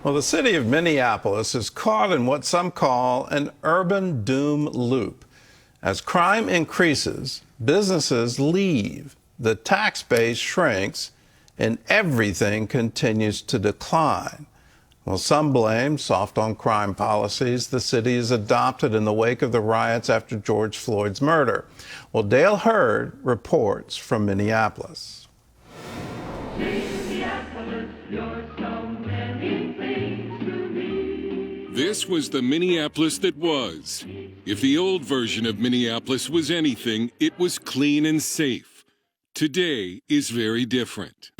Well, the city of Minneapolis is caught in what some call an urban doom loop. As crime increases, businesses leave, the tax base shrinks, and everything continues to decline. Well, some blame soft on crime policies the city has adopted in the wake of the riots after George Floyd's murder. Well, Dale Hurd reports from Minneapolis. This was the Minneapolis that was. If the old version of Minneapolis was anything, it was clean and safe. Today is very different.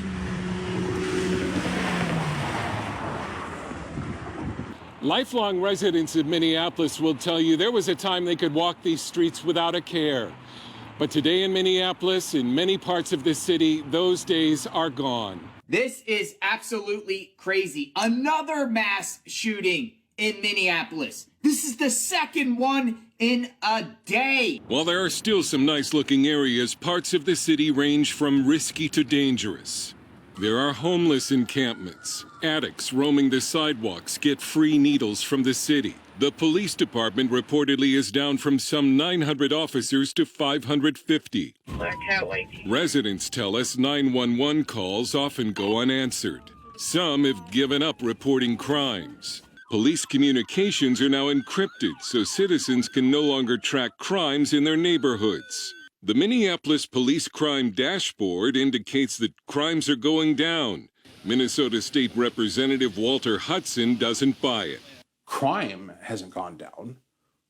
Lifelong residents of Minneapolis will tell you there was a time they could walk these streets without a care. But today in Minneapolis, in many parts of the city, those days are gone. This is absolutely crazy. Another mass shooting in Minneapolis. This is the second one in a day. While there are still some nice-looking areas, parts of the city range from risky to dangerous. There are homeless encampments. Addicts roaming the sidewalks get free needles from the city. The police department reportedly is down from some 900 officers to 550. I can't wait. Residents tell us 911 calls often go unanswered. Some have given up reporting crimes. Police communications are now encrypted, so citizens can no longer track crimes in their neighborhoods. The Minneapolis Police Crime Dashboard indicates that crimes are going down. Minnesota State Representative Walter Hudson doesn't buy it. Crime hasn't gone down.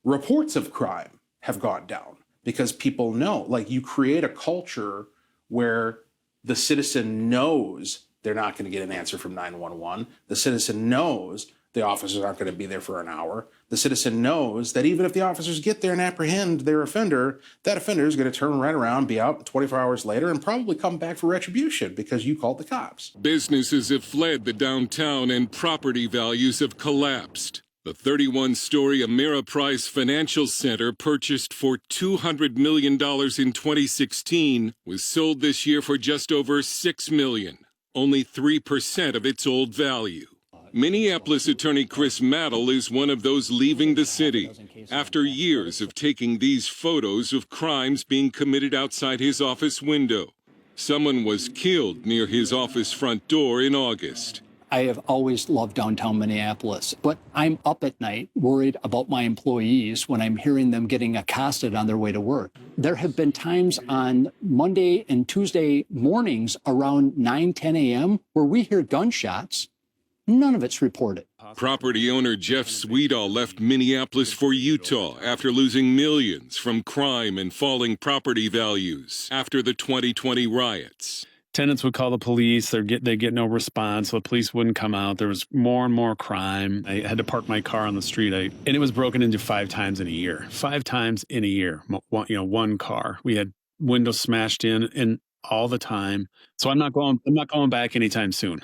Reports of crime have gone down because people know. Like, you create a culture where the citizen knows they're not going to get an answer from 911. The citizen knows the officers aren't going to be there for an hour. The citizen knows that even if the officers get there and apprehend their offender, that offender is going to turn right around, be out 24 hours later, and probably come back for retribution because you called the cops. Businesses have fled the downtown and property values have collapsed. The 31-story Ameriprise Financial Center, purchased for $200 million in 2016, was sold this year for just over $6 million, only 3% of its old value. Minneapolis attorney Chris Maddle is one of those leaving the city after years of taking these photos of crimes being committed outside his office window. Someone was killed near his office front door in August. I have always loved downtown Minneapolis, but I'm up at night worried about my employees when I'm hearing them getting accosted on their way to work. There have been times on Monday and Tuesday mornings around 9-10 a.m. where we hear gunshots. None of it's reported. Property owner Jeff Sweetall left Minneapolis for Utah after losing millions from crime and falling property values after the 2020 riots. Tenants would call the police. They get no response. So the police wouldn't come out. There was more and more crime. I had to park my car on the street, and it was broken into 5 times in a year. 5 times in a year. One car. We had windows smashed in and all the time. So I'm not going back anytime soon.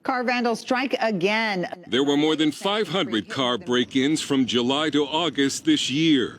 Car vandals strike again. There were more than 500 car break-ins from July to August this year.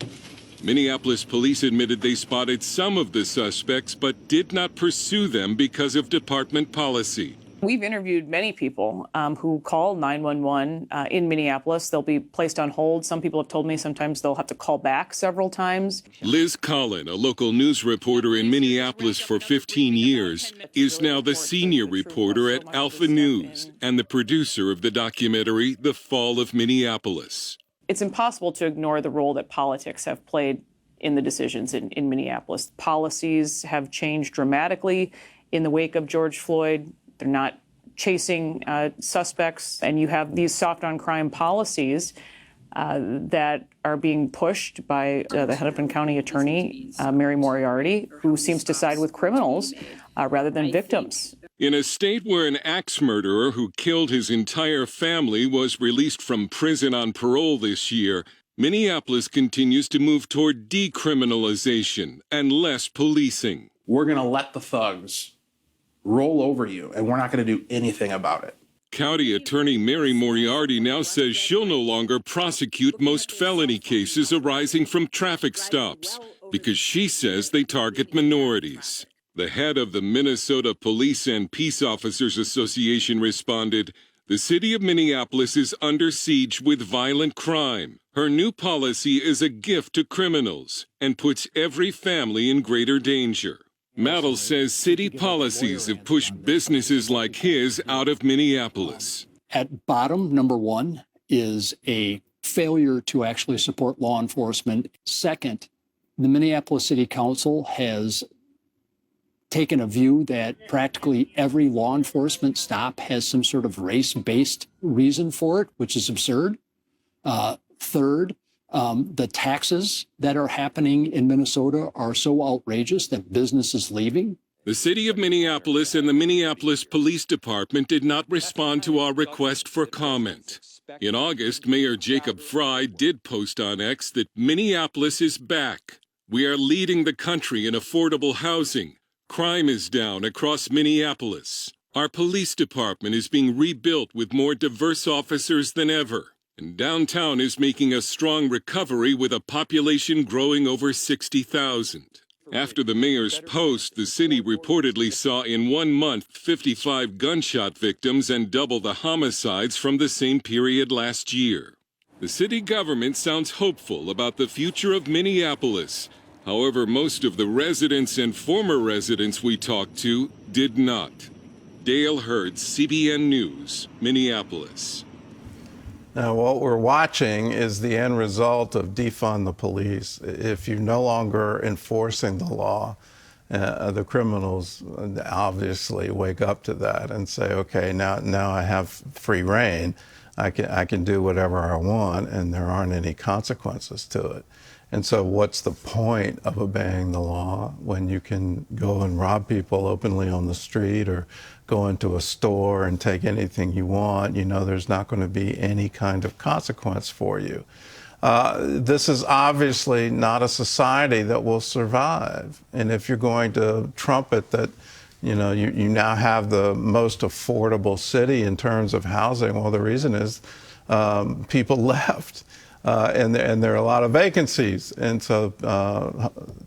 Minneapolis police admitted they spotted some of the suspects but did not pursue them because of department policy. We've interviewed many people who call 911 in Minneapolis. They'll be placed on hold. Some people have told me sometimes they'll have to call back several times. Liz Collin, a local news reporter in Minneapolis for 15 years, is now the senior reporter at Alpha News and the producer of the documentary The Fall of Minneapolis. It's impossible to ignore the role that politics have played in the decisions in Minneapolis. Policies have changed dramatically in the wake of George Floyd. They're not chasing suspects, and you have these soft on crime policies that are being pushed by the Hennepin County Attorney, Mary Moriarty, who seems to side with criminals rather than victims. In a state where an axe murderer who killed his entire family was released from prison on parole this year, Minneapolis continues to move toward decriminalization and less policing. We're going to let the thugs roll over you, and we're not going to do anything about it. County Attorney Mary Moriarty now says she'll no longer prosecute most felony cases arising from traffic stops because she says they target minorities. The head of the Minnesota Police and Peace Officers Association responded, The city of Minneapolis is under siege with violent crime. Her new policy is a gift to criminals and puts every family in greater danger. Mattel says city policies have pushed businesses like his out of Minneapolis. At bottom, number one is a failure to actually support law enforcement. Second, the Minneapolis City Council has taken a view that practically every law enforcement stop has some sort of race-based reason for it, which is absurd. Third, the taxes that are happening in Minnesota are so outrageous that business is leaving. The city of Minneapolis and the Minneapolis Police Department did not respond to our request for comment. In August, Mayor Jacob Fry did post on X that Minneapolis is back. We are leading the country in affordable housing. Crime is down across Minneapolis. Our police department is being rebuilt with more diverse officers than ever. And downtown is making a strong recovery with a population growing over 60,000. After the mayor's post, the city reportedly saw in 1 month 55 gunshot victims and double the homicides from the same period last year. The city government sounds hopeful about the future of Minneapolis. However, most of the residents and former residents we talked to did not. Dale Hurd, CBN News, Minneapolis. Now, what we're watching is the end result of defund the police. If you're no longer enforcing the law, the criminals obviously wake up to that and say, okay, now I have free reign. I can do whatever I want, and there aren't any consequences to it. And so what's the point of obeying the law when you can go and rob people openly on the street or go into a store and take anything you want? You know there's not going to be any kind of consequence for you. This is obviously not a society that will survive. And if you're going to trumpet that, you now have the most affordable city in terms of housing, well, the reason is people left. And there are a lot of vacancies. And so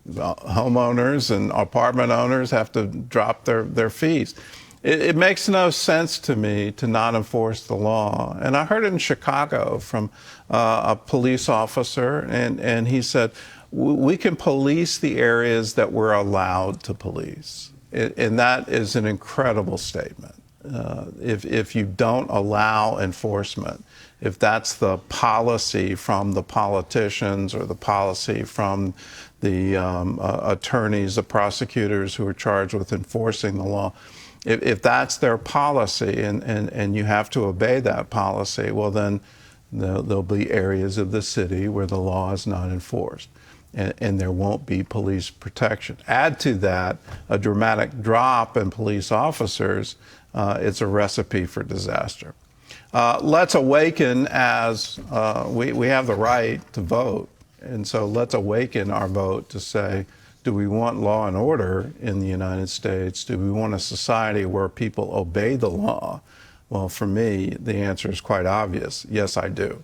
homeowners and apartment owners have to drop their fees. It makes no sense to me to not enforce the law. And I heard it in Chicago from a police officer, and he said, we can police the areas that we're allowed to police. And that is an incredible statement. If you don't allow enforcement, if that's the policy from the politicians or the policy from the attorneys, the prosecutors who are charged with enforcing the law, if that's their policy and you have to obey that policy, well, then there'll be areas of the city where the law is not enforced. And there won't be police protection. Add to that a dramatic drop in police officers, it's a recipe for disaster. Let's awaken as we have the right to vote. And so let's awaken our vote to say, do we want law and order in the United States? Do we want a society where people obey the law? Well, for me, the answer is quite obvious. Yes, I do.